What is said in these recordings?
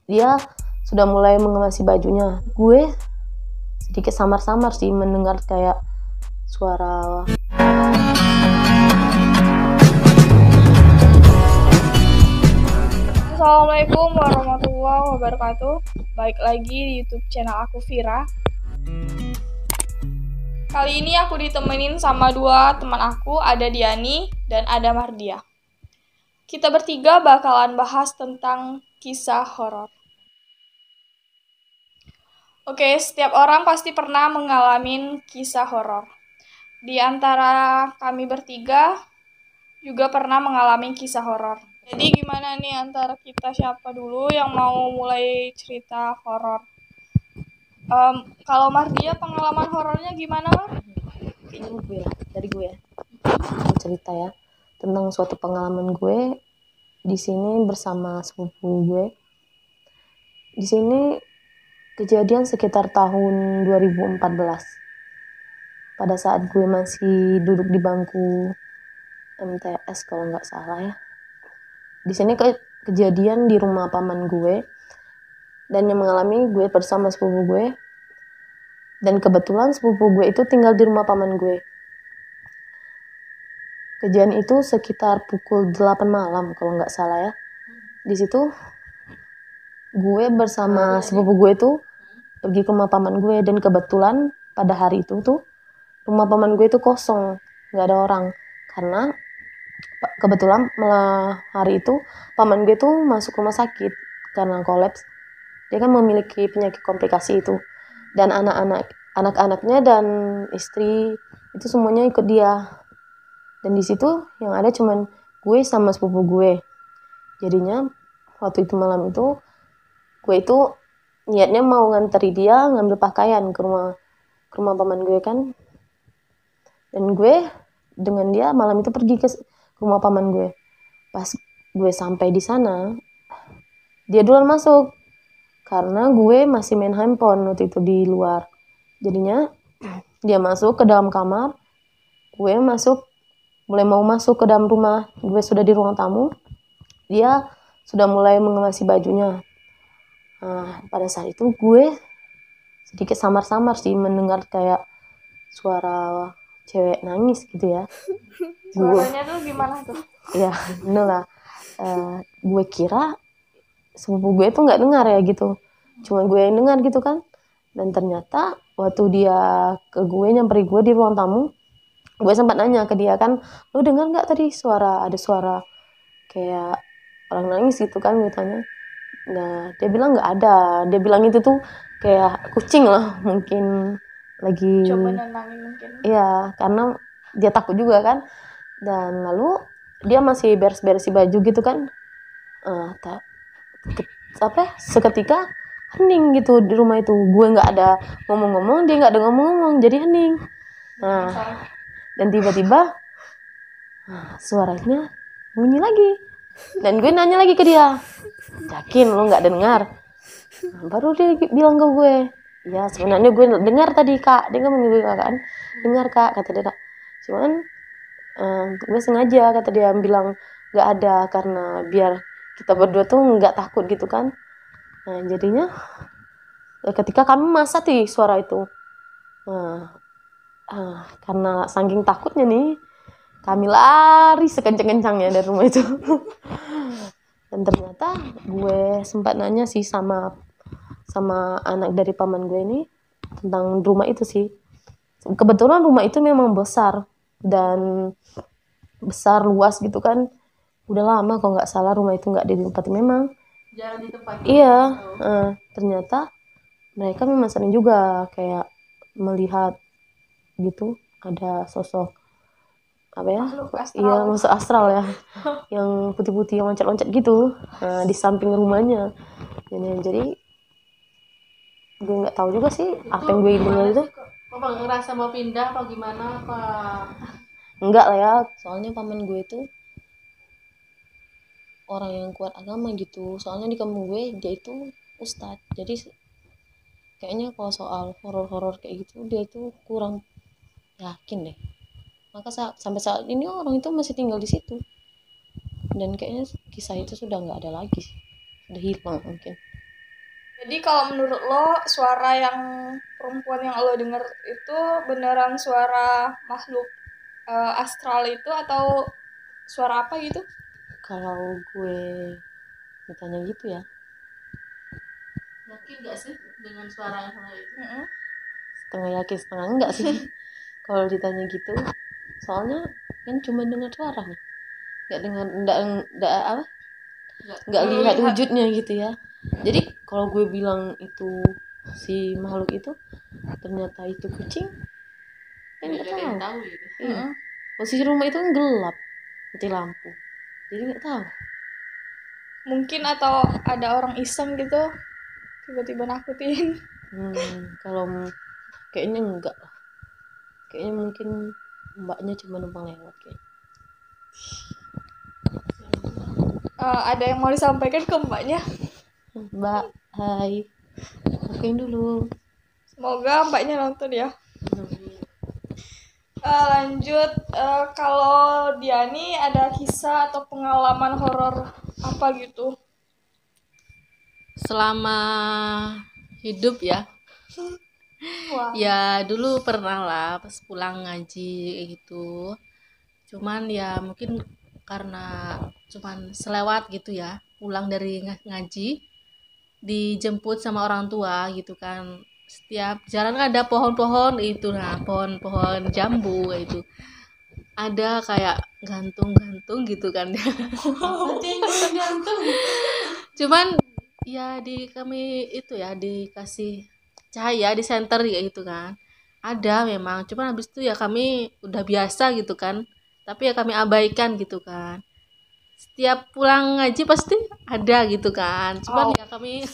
dia sudah mulai mengemasi bajunya. Gue sedikit samar-samar sih mendengar kayak suara. Assalamualaikum warahmatullahi wabarakatuh. Baik lagi di YouTube channel aku, Vira. Kali ini aku ditemenin sama dua teman aku, ada Diani dan ada Mardia. Kita bertiga bakalan bahas tentang kisah horor. Oke, setiap orang pasti pernah mengalami kisah horor. Di antara kami bertiga juga pernah mengalami kisah horor. Jadi gimana nih antara kita, siapa dulu yang mau mulai cerita horor? Kalau Mardia pengalaman horornya gimana, Mar? Kayaknya gue lah, dari gue ya. Aku cerita ya tentang suatu pengalaman gue di sini bersama sepupu gue. Di sini kejadian sekitar tahun 2014. Pada saat gue masih duduk di bangku MTS kalau nggak salah ya. Di sini kejadian di rumah paman gue, dan yang mengalami gue bersama sepupu gue. Dan kebetulan sepupu gue itu tinggal di rumah paman gue. Kejadian itu sekitar pukul 8 malam kalau nggak salah ya. Di situ gue bersama sepupu gue itu pergi ke rumah paman gue, dan kebetulan pada hari itu tuh rumah paman gue itu kosong, nggak ada orang. Karena kebetulan malah hari itu paman gue tuh masuk rumah sakit karena kolaps. Dia kan memiliki penyakit komplikasi itu, dan anak-anaknya dan istri itu semuanya ikut dia. Dan di situ yang ada cuman gue sama sepupu gue. Jadinya waktu itu malam itu gue itu niatnya mau nganteri dia ngambil pakaian ke rumah paman gue kan. Dan gue dengan dia malam itu pergi ke rumah paman gue. Pas gue sampai di sana, dia duluan masuk karena gue masih main handphone waktu itu di luar. Jadinya dia masuk ke dalam kamar, gue mulai mau masuk ke dalam rumah. Gue sudah di ruang tamu, dia sudah mulai mengemasi bajunya. Nah, pada saat itu gue sedikit samar-samar sih mendengar kayak suara cewek nangis gitu ya. Suaranya tuh gimana tuh? Ya, inilah. Gue kira sepupu gue tuh nggak dengar ya gitu, cuma gue yang dengar gitu kan. Dan ternyata waktu dia ke gue, nyamperin gue di ruang tamu, gue sempat nanya ke dia kan, lu dengar nggak tadi ada suara kayak orang nangis gitu kan, gue tanya. Nah, dia bilang nggak ada. Dia bilang itu tuh kayak kucing lah mungkin lagi Coba nenangin mungkin. Iya, karena dia takut juga kan. Dan lalu dia masih beres-beresi baju gitu kan. Seketika hening gitu di rumah itu. Gue nggak ada ngomong-ngomong, dia nggak ada ngomong-ngomong, jadi hening. Nah, dan tiba-tiba suaranya bunyi lagi. Dan gue nanya lagi ke dia, yakin lo nggak dengar? Baru dia bilang ke gue, ya sebenarnya gue dengar tadi kak. Dia ngomong gue kan, dengar kak, kata dia. Cuman gue sengaja, kata dia, bilang nggak ada karena biar kita berdua tuh nggak takut gitu kan. Nah, jadinya ketika kami masak di suara itu, karena saking takutnya nih, kami lari sekencang-kencangnya dari rumah itu. Dan ternyata gue sempat nanya sih sama anak dari paman gue ini tentang rumah itu sih. Kebetulan rumah itu memang besar dan besar luas gitu kan. Udah lama kalau nggak salah rumah itu nggak ditempati memang. Jangan ditempati. Iya, ternyata mereka memang sering juga kayak melihat gitu ada sosok apa ya? Iya, masuk astral ya. Yang putih-putih yang loncat-loncat gitu. Di samping rumahnya. Jadi gue nggak tahu juga sih itu apa yang gue dengar itu. Apa ngerasa mau pindah apa gimana apa? Enggak lah ya, soalnya paman gue itu orang yang kuat agama gitu. Soalnya di kampung gue dia itu ustadz. Jadi kayaknya kalau soal horor-horor kayak gitu dia itu kurang yakin deh. Maka sampai saat ini orang itu masih tinggal di situ. Dan kayaknya kisah itu sudah nggak ada lagi, sudah hilang mungkin. Jadi kalau menurut lo suara yang perempuan yang lo denger itu beneran suara makhluk astral itu atau suara apa gitu? Kalau gue ditanya gitu ya, Yakin gak sih dengan suara itu? setengah yakin setengah enggak sih. Kalau ditanya gitu, soalnya kan cuma dengar suaranya, nggak dengar, nggak lihat wujudnya gitu ya. Jadi kalau gue bilang itu si makhluk itu ternyata itu kucing, kan nggak tahu gitu. Iya. Posisi rumah itu kan gelap, mati lampu, jadi nggak tahu. Mungkin atau ada orang iseng gitu tiba-tiba nakutin. Kalau kayaknya enggak lah, kayaknya mungkin mbaknya cuma numpang lewat kayaknya. Ada yang mau disampaikan ke mbaknya? Mbak, hai, okein dulu. Semoga mbaknya nonton ya. Lanjut, kalau Diani ada kisah atau pengalaman horor apa gitu? Selama hidup ya. Wah. Ya dulu pernah lah pas pulang ngaji gitu. Cuman ya mungkin karena cuman selewat gitu ya, pulang dari ngaji dijemput sama orang tua gitu kan. Setiap jalan kan ada pohon-pohon itu, nah pohon-pohon jambu itu ada kayak gantung-gantung gitu kan. Gantung. Cuman ya di kami itu ya dikasih cahaya di center ya itu kan, ada memang, cuman habis itu ya kami udah biasa gitu kan, tapi ya kami abaikan gitu kan. Setiap pulang ngaji pasti ada gitu kan, cuman ya kami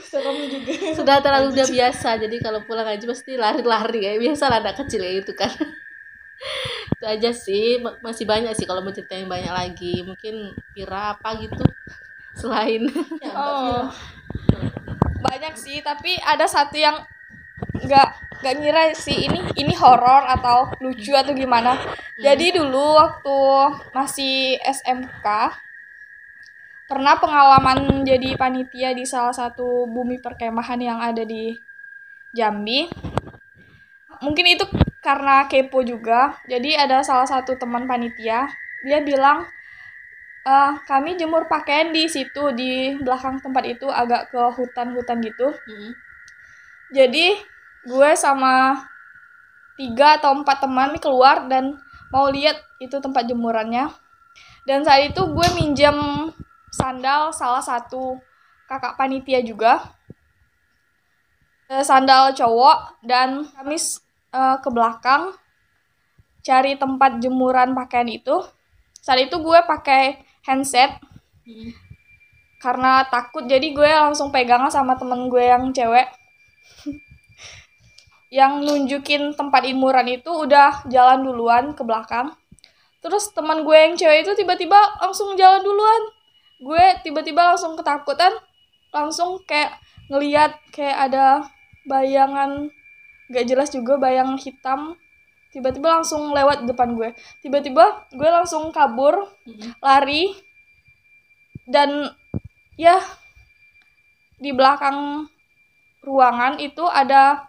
serem juga. sudah terlalu udah biasa, jadi kalau pulang ngaji pasti lari-lari kayak biasa lah anak kecil ya itu kan. Itu aja sih, masih banyak sih kalau mau ceritain banyak lagi, mungkin Pira apa gitu selain banyak sih, tapi ada satu yang nggak ngira sih ini horor atau lucu atau gimana. Jadi dulu waktu masih SMK pernah pengalaman jadi panitia di salah satu bumi perkemahan yang ada di Jambi. Mungkin itu karena kepo juga. Jadi ada salah satu teman panitia, dia bilang kami jemur pakaian di situ, di belakang tempat itu, agak ke hutan-hutan gitu. Jadi gue sama 3 atau 4 teman keluar dan mau lihat itu tempat jemurannya. Dan saat itu gue minjem sandal salah satu kakak panitia juga, sandal cowok, dan kami ke belakang cari tempat jemuran pakaian itu. Saat itu gue pakai handset karena takut, jadi gue langsung pegangan sama temen gue yang cewek. Yang nunjukin tempat jemuran itu udah jalan duluan ke belakang. Terus teman gue yang cewek itu tiba-tiba langsung jalan duluan. Gue tiba-tiba langsung ketakutan, langsung kayak ngeliat kayak ada bayangan gak jelas juga, bayang hitam tiba-tiba langsung lewat depan gue. Tiba-tiba gue langsung kabur, lari, dan ya di belakang ruangan itu ada,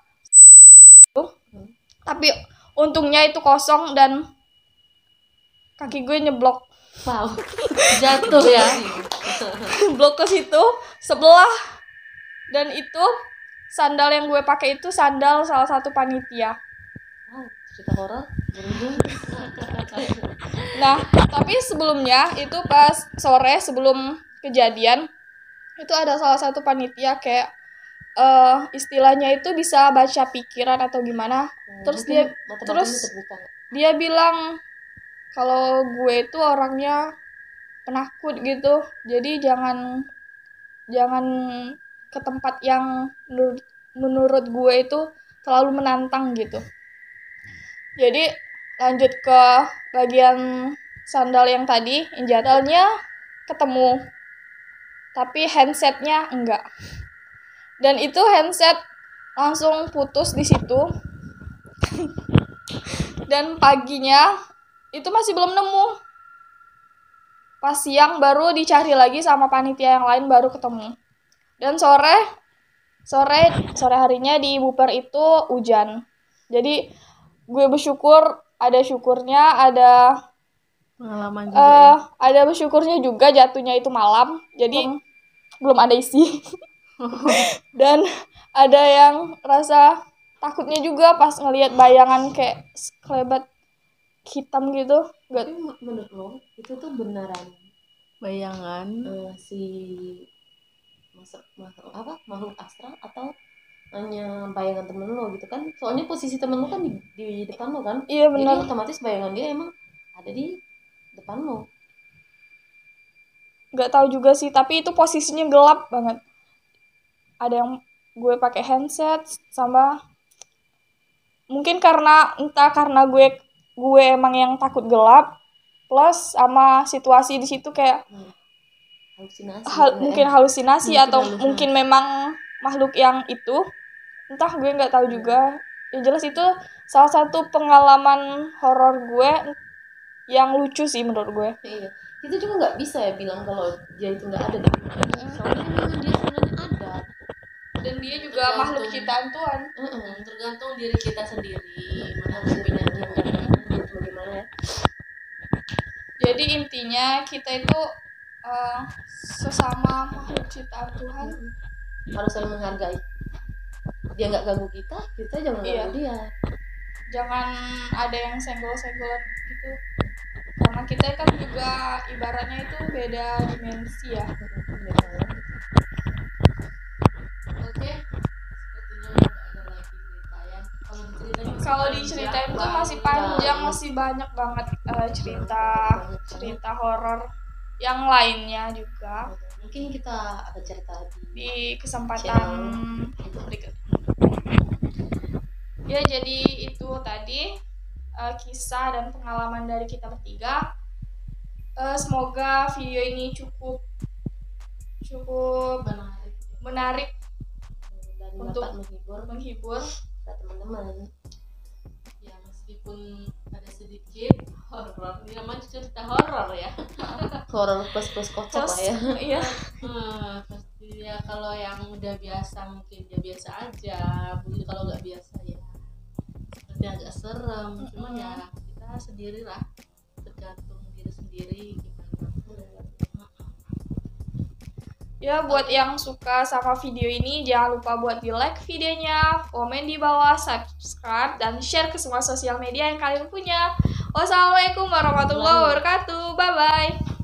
tapi untungnya itu kosong dan kaki gue nyeblok. Wow, jatuh ya. Blok ke situ sebelah, dan itu sandal yang gue pakai itu sandal salah satu panitia. Cerita horor berhubung. Nah, tapi sebelumnya itu pas sore sebelum kejadian itu ada salah satu panitia kayak istilahnya itu bisa baca pikiran atau gimana. Terus dia bilang kalau gue itu orangnya penakut gitu, jadi jangan ke tempat yang menurut gue itu terlalu menantang gitu. Jadi lanjut ke bagian sandal yang tadi, jadwalnya ketemu, tapi handsetnya enggak. Dan itu handset langsung putus di situ. Dan paginya itu masih belum nemu. Pas siang baru dicari lagi sama panitia yang lain, baru ketemu. Dan sore sore harinya di Buper itu hujan. Jadi gue bersyukur, ada syukurnya, ada Pengalaman juga ya. ada bersyukurnya juga jatuhnya itu malam. Jadi belum ada isi. Dan ada yang rasa takutnya juga pas ngelihat bayangan kayak sekelebat hitam gitu. Tapi menurut lo itu tuh beneran Bayangan si makhluk astral atau hanya bayangan temen lo gitu kan? Soalnya posisi temen lo kan di depan lo kan? Iya Jadi benar. otomatis bayangan dia emang ada di depan lo. Nggak tahu juga sih, tapi itu posisinya gelap banget. Ada yang gue pakai headset sama mungkin entah karena gue emang yang takut gelap, plus sama situasi di situ kayak Halusinasi mungkin halusinasi Mungkin atau halusinasi. mungkin memang makhluk yang itu, entah gue nggak tahu juga. Yang jelas itu salah satu pengalaman horor gue yang lucu sih menurut gue. Iya, kita juga nggak bisa ya bilang kalau dia itu nggak ada deh. Soalnya memang dia sebenarnya ada. Dan dia juga makhluk ciptaan Tuhan. Tergantung diri kita sendiri mana Bagaimana ya? Jadi intinya kita itu sesama makhluk ciptaan Tuhan Harus saling menghargai. Dia nggak ganggu kita jangan ganggu dia. Jangan ada yang senggol-senggol gitu, karena kita kan juga ibaratnya itu beda dimensi ya. Oke, sepertinya udah ada lagi cerita ya. Kalau diceritain tuh masih panjang, masih banyak banget cerita horor yang lainnya juga. Mungkin kita akan cerita di kesempatan berikut. Ya, jadi itu tadi kisah dan pengalaman dari kita bertiga. Semoga video ini cukup menarik dan untuk dapat menghibur teman-teman. Ya meskipun ada sedikit horor, ini namanya cerita horor ya. Horor plus kocak lah ya. Iya. Pasti ya, kalau yang udah biasa mungkin ya biasa aja, mungkin kalau nggak biasa ya seperti agak serem. Cuma ya kita sendirilah, tergantung diri sendiri gimana. Ya, buat yang suka sama video ini, jangan lupa buat di like videonya, komen di bawah, subscribe, dan share ke semua sosial media yang kalian punya. Wassalamualaikum warahmatullahi wabarakatuh. Bye-bye.